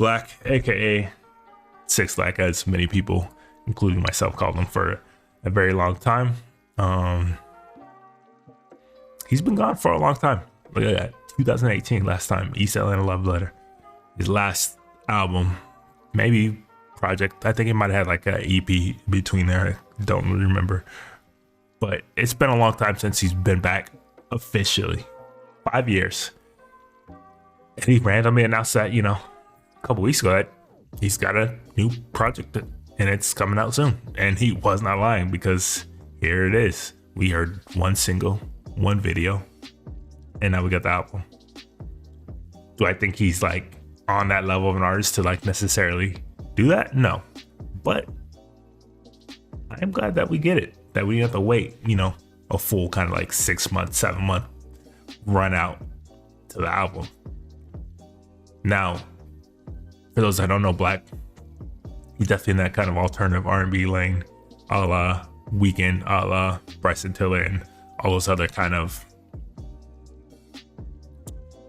Black, aka Six Black, as many people, including myself, called him for a very long time. He's been gone for a long time. Look at that, 2018, last time, East Atlanta Love Letter. His last album, maybe project. I think he might have had like an EP between there. I don't really remember. But it's been a long time since he's been back officially. 5 years. And he randomly announced that, a couple weeks ago, that he's got a new project and it's coming out soon. And he was not lying, because here it is. We heard one single, one video, and now we got the album. Do I think he's like on that level of an artist to like necessarily do that? No. But I am glad that we get it, that we have to wait, a full kind of like 6 month, 7 month run out to the album. Now, for those that don't know Black, he's definitely in that kind of alternative R&B lane, a la Weeknd, a la Bryson Tiller, and all those other kind of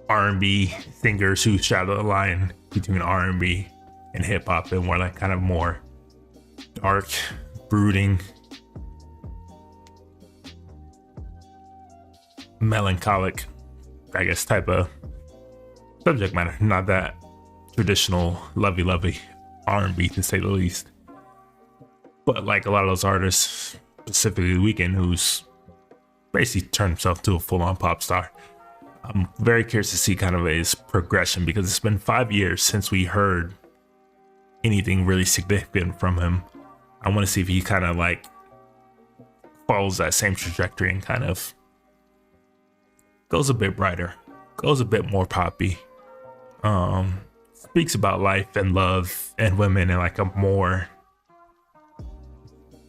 R&B singers who shadow the line between R&B and hip hop, and more like kind of more dark, brooding, melancholic, I guess, type of subject matter. Not that traditional lovey R&B, to say the least. But like a lot of those artists, specifically Weeknd, who's basically turned himself to a full-on pop star. I'm very curious to see kind of his progression, because it's been 5 years since we heard anything really significant from him. I want to see if he kind of like follows that same trajectory and kind of goes a bit brighter, goes a bit more poppy, speaks about life and love and women in like a more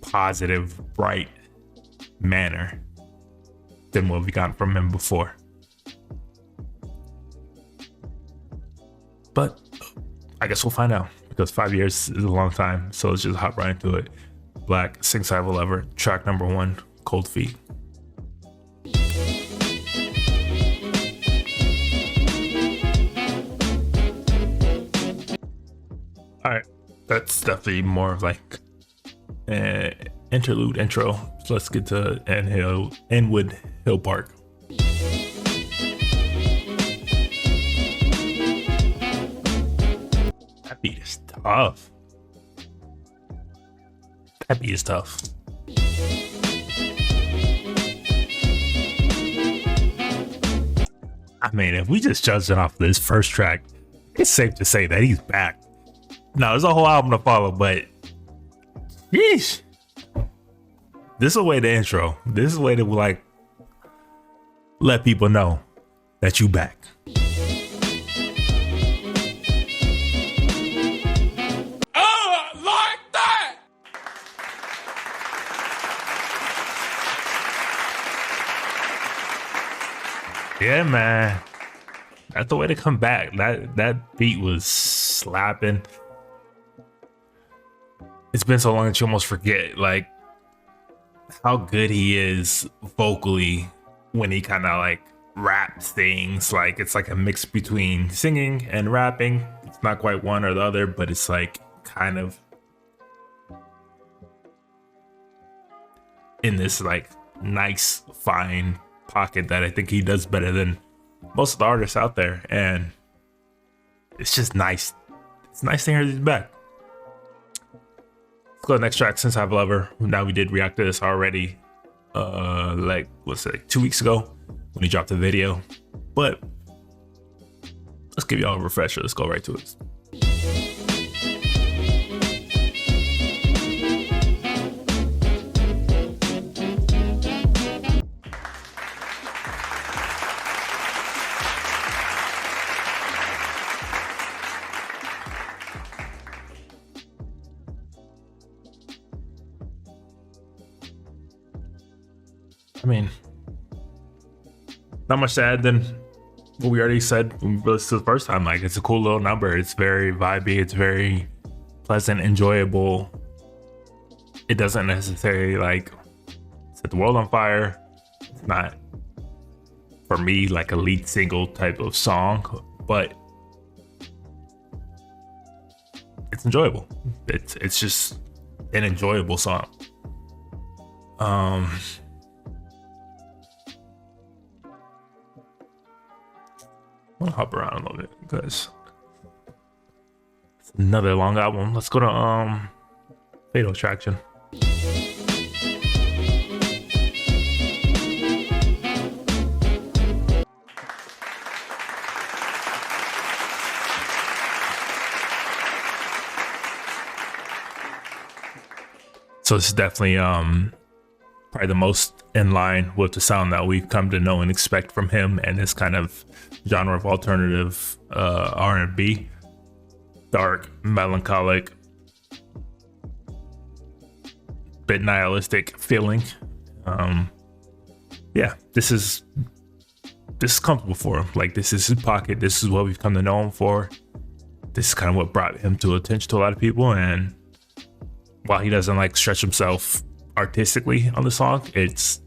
positive, bright manner than what we got from him before. But I guess we'll find out, because 5 years is a long time. So let's just hop right into it. Black, Sing Side of a Lover, track number 1, Cold Feet. All right, that's definitely more of like an interlude intro. So let's get to Inwood Hill Park. That beat is tough. That beat is tough. I mean, if we just judged it off this first track, it's safe to say that he's back. No, there's a whole album to follow, but yeesh. This is a way to intro. This is a way to like let people know that you back. Oh, like that! Yeah, man. That's the way to come back. That beat was slapping. It's been so long that you almost forget like how good he is vocally when he kind of like raps things. Like it's like a mix between singing and rapping. It's not quite one or the other, but it's like kind of in this like nice fine pocket that I think he does better than most of the artists out there. And it's just nice. It's nice to hear he's back. Let's go to the next track, Since I've Loved Her. Now, we did react to this already, like 2 weeks ago when he dropped the video. But let's give y'all a refresher. Let's go right to it. I mean, not much to add than what we already said when we listened to the first time. Like, it's a cool little number. It's very vibey. It's very pleasant, enjoyable. It doesn't necessarily like set the world on fire. It's not, for me, like a lead single type of song, but it's enjoyable. It's just an enjoyable song. I'm gonna hop around a little bit because it's another long album. Let's go to Fatal Attraction. So this is definitely probably the most in line with the sound that we've come to know and expect from him and this kind of genre of alternative R&B. Dark, melancholic, bit nihilistic feeling. Yeah, this is comfortable for him. Like, this is his pocket. This is what we've come to know him for. This is kind of what brought him to attention to a lot of people. And while he doesn't like stretch himself artistically on the song, it's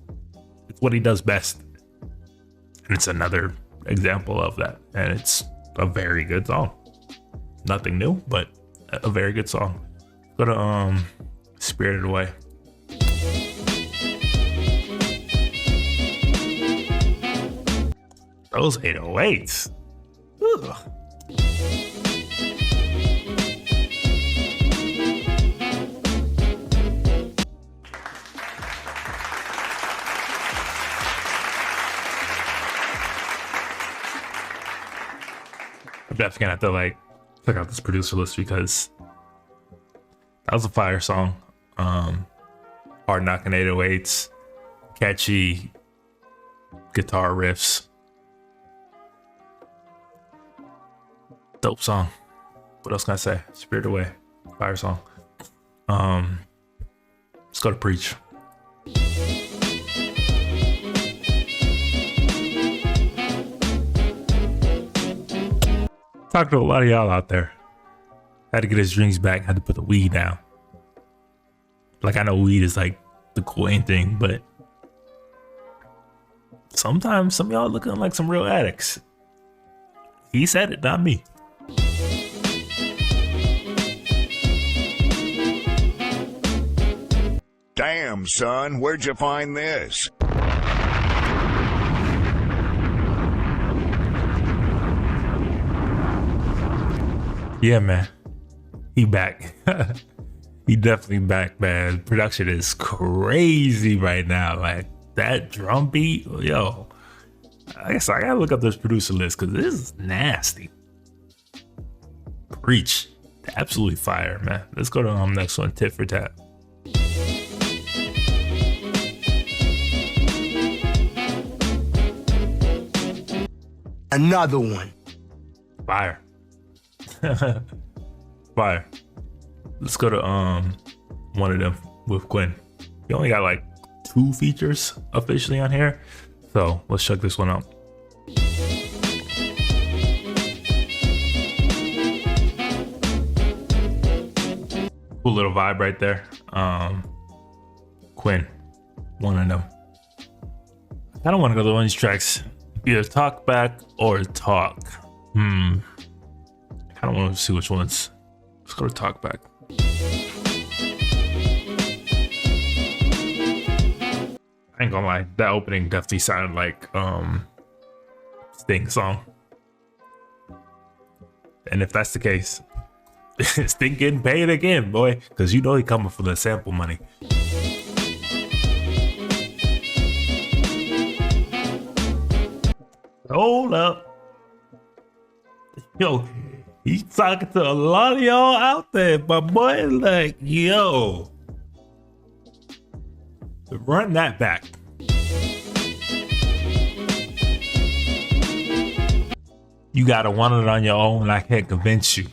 what he does best. And it's another example of that. And it's a very good song. Nothing new, but a very good song. Go to Spirited Away. Those 808s. Ugh. I'm definitely gonna have to like check out this producer list because that was a fire song. Hard knocking 808s, catchy guitar riffs, dope song. What else can I say? Spirited Away, fire song. Let's go to Preach. Talked to a lot of y'all out there. Had to get his drinks back, had to put the weed down. Like, I know weed is like the cool ain't thing, but sometimes some of y'all looking like some real addicts. He said it, not me. Damn, son, where'd you find this? Yeah, man. He back. He definitely back, man. Production is crazy right now. Like, that drum beat, yo. I guess I gotta look up this producer list because this is nasty. Preach. Absolutely fire, man. Let's go to next one, Tit For Tat. Another one. Fire. Fire. Let's go to one of them with Quinn. He only got like 2 features officially on here, so let's check this one out. Cool little vibe right there. Quinn, one of them. I don't want to go to one of these tracks, either Talkback or Talk. I don't want to see which ones. Let's go to Talkback. I ain't gonna lie, that opening definitely sounded like Sting song. And if that's the case, Sting getting paid again, boy, because you know he coming for the sample money. Hold up. Yo, he's talking to a lot of y'all out there, my boy. Like, yo, run that back. You gotta want it on your own, and I can't convince you.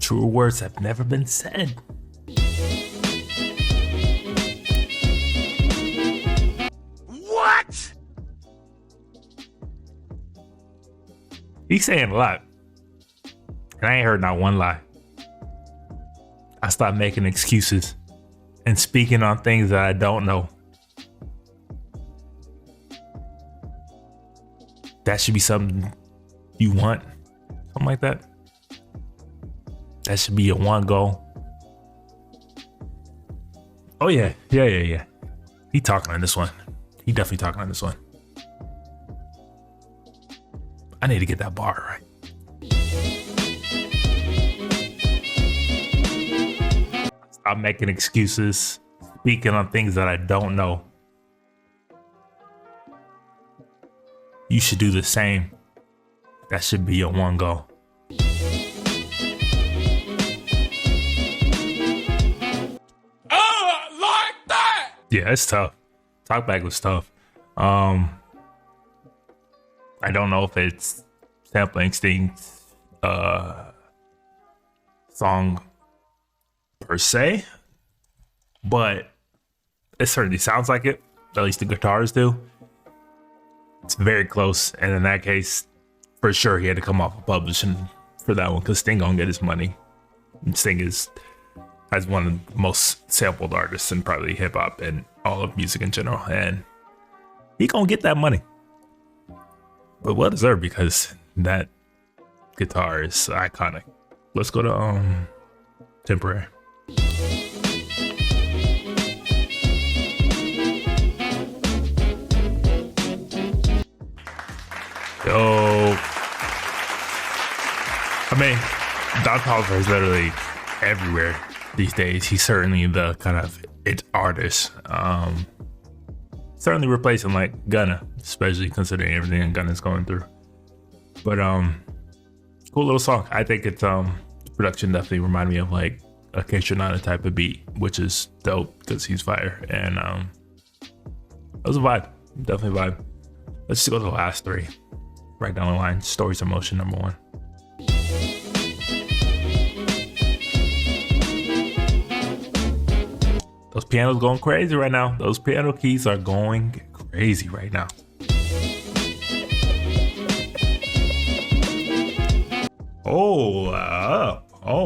Truer words have never been said. What? He's saying a lot, and I ain't heard not one lie. I stopped making excuses and speaking on things that I don't know. That should be something you want something like that. That should be a one go. Oh yeah. He talking on this one. He definitely talking on this one. I need to get that bar right. Stop making excuses, speaking on things that I don't know. You should do the same. That should be your one go. Like that! Yeah, it's tough. Talkback was tough. I don't know if it's Sample Instinct's song per se, but it certainly sounds like it. At least the guitars do. It's very close, and in that case, for sure, he had to come off of publishing for that one because Sting gonna get his money. And Sting has one of the most sampled artists in probably hip hop and all of music in general, and he gonna get that money. But well deserved because that guitar is iconic. Let's go to Temporary. Yo, I mean, Don Toliver is literally everywhere these days. He's certainly the kind of it artist. Certainly replacing like Gunna, especially considering everything Gunna's going through. But cool little song. I think it's production definitely reminded me of like a K-Tronada type of beat, which is dope because he's fire. And that was a vibe, definitely a vibe. Let's just go to the last three. Right down the line. Stories of Motion, number one. Those pianos going crazy right now. Those piano keys are going crazy right now. Oh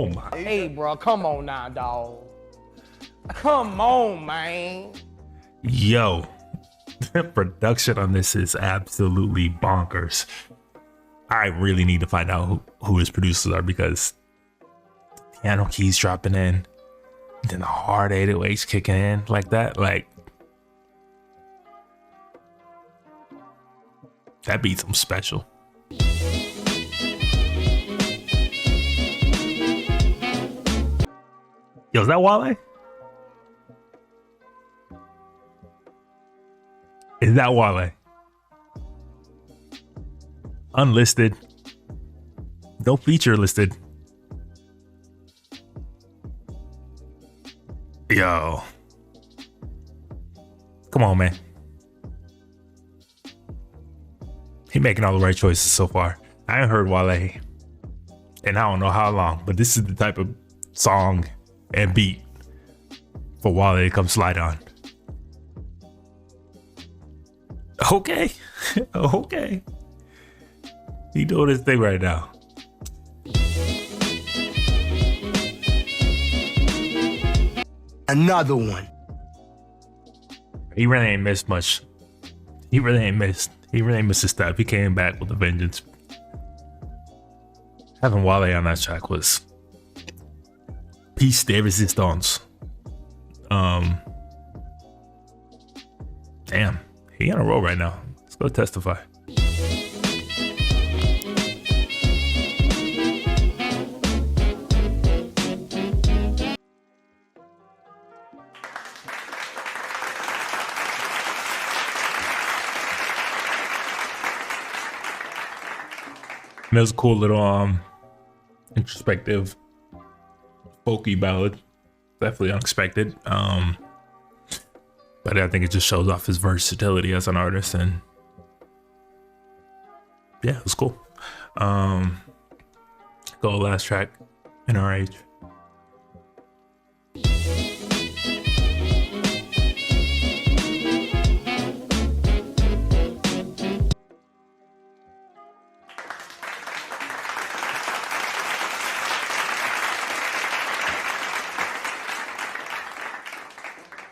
my. Hey, bro, come on now, dog. Come on, man. Yo. The production on this is absolutely bonkers. I really need to find out who his producers are because the piano keys dropping in, then the hard 808s kicking in like that. Like, that beats him special. Yo, is that Wale? Is that Wale? Unlisted. No feature listed. Yo. Come on, man. He making all the right choices so far. I ain't heard Wale and I don't know how long, but this is the type of song and beat for Wale to come slide on. Okay. Okay. He doing his thing right now. Another one. He really ain't missed much. He really ain't missed his step. He came back with a vengeance. Having Wale on that track was piece de resistance. Damn. He on a roll right now. Let's go Testify. And it was a cool little introspective folky ballad. Definitely unexpected. But I think it just shows off his versatility as an artist, and yeah, it was cool. Go last track, NRH.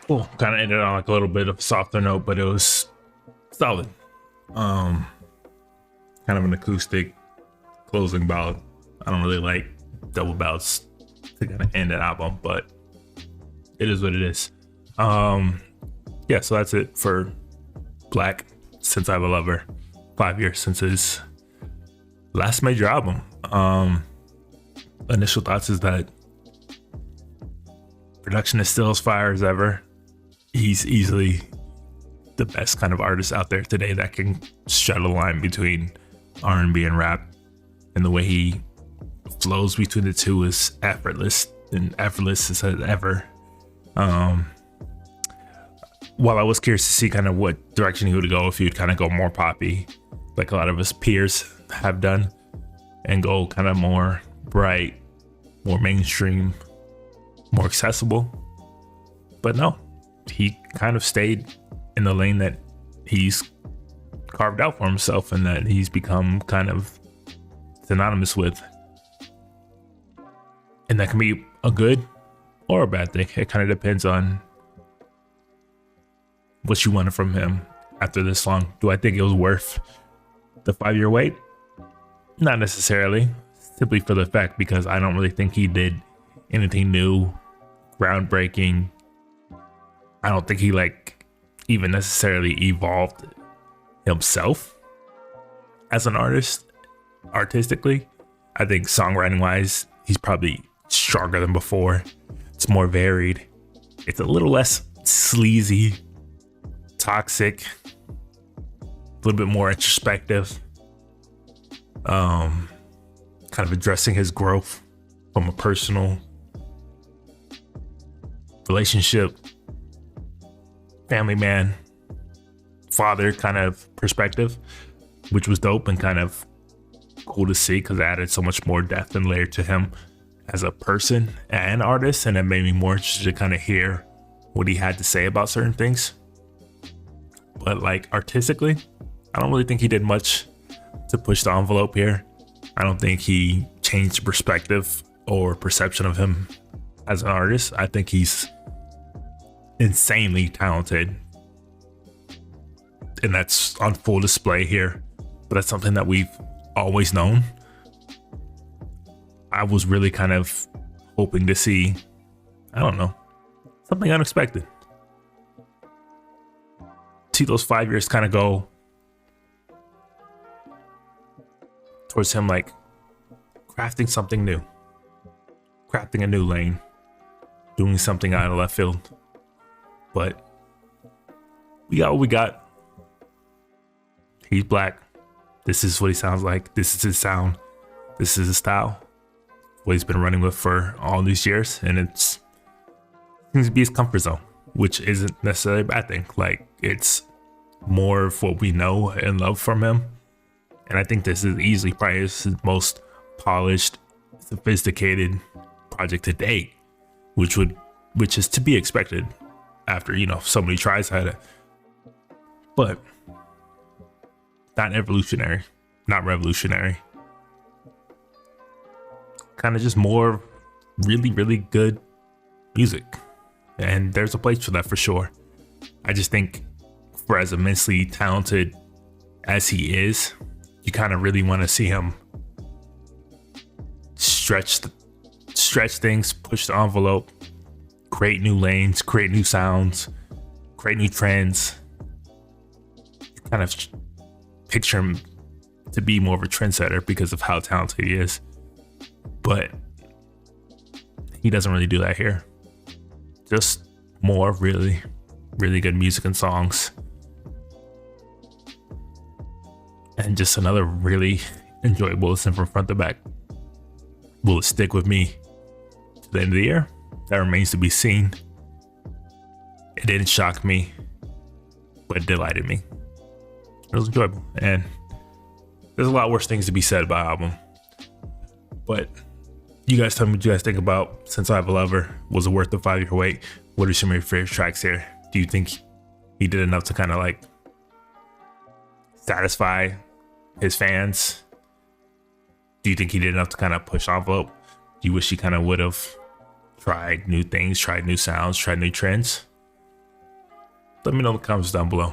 Cool. Kind of ended on like a little bit of a softer note, but it was solid. Kind of an acoustic closing ballad. I don't really like double belts to kind of end an album, but it is what it is. Yeah, so that's it for Black, Since I Have a Lover. 5 years since his last major album. Initial thoughts is that production is still as fire as ever. He's easily the best kind of artist out there today that can straddle the line between R&B and rap, and the way he flows between the two is effortless as ever. While I was curious to see kind of what direction he would go, if he would kind of go more poppy like a lot of his peers have done, and go kind of more bright, more mainstream, more accessible. But no, he kind of stayed in the lane that he's carved out for himself and that he's become kind of synonymous with. And that can be a good or a bad thing. It kind of depends on what you wanted from him after this long. Do I think it was worth the 5-year wait? Not necessarily, simply for the fact because I don't really think he did anything new, groundbreaking. I don't think he even necessarily evolved himself as an artist artistically. I think songwriting wise, he's probably stronger than before. It's more varied. It's a little less sleazy, toxic, a little bit more introspective, kind of addressing his growth from a personal relationship, family man, father kind of perspective, which was dope and kind of cool to see because it added so much more depth and layer to him as a person and artist, and it made me more interested to kind of hear what he had to say about certain things. But artistically, I don't really think he did much to push the envelope here. I don't think he changed the perspective or perception of him as an artist. I think he's insanely talented, and that's on full display here. But that's something that we've always known. I was really kind of hoping to see, I don't know, something unexpected. See those 5 years kind of go towards him crafting something new, crafting a new lane, doing something out of left field. But we got what we got. He's Black. This is what he sounds like. This is his sound. This is his style. What he's been running with for all these years, and it seems to be his comfort zone, which isn't necessarily a bad thing. It's more of what we know and love from him. And I think this is easily probably his most polished, sophisticated project to date, which is to be expected after, so many tries at it. But not evolutionary, not revolutionary. Kind of just more really, really good music. And there's a place for that for sure. I just think for as immensely talented as he is, you kind of really want to see him stretch things, push the envelope, create new lanes, create new sounds, create new trends. Kind of picture him to be more of a trendsetter because of how talented he is. But he doesn't really do that here. Just more really, really good music and songs. And just another really enjoyable listen from front to back. Will it stick with me to the end of the year? That remains to be seen. It didn't shock me, but it delighted me. It was enjoyable. And there's a lot worse things to be said about the album. But you guys tell me what you guys think about Since I Have a Lover. Was it worth the 5-year wait? What are some of your favorite tracks here? Do you think he did enough to kind of satisfy his fans? Do you think he did enough to kind of push the envelope? Do you wish he kind of would have tried new things, tried new sounds, tried new trends? Let me know in the comments down below.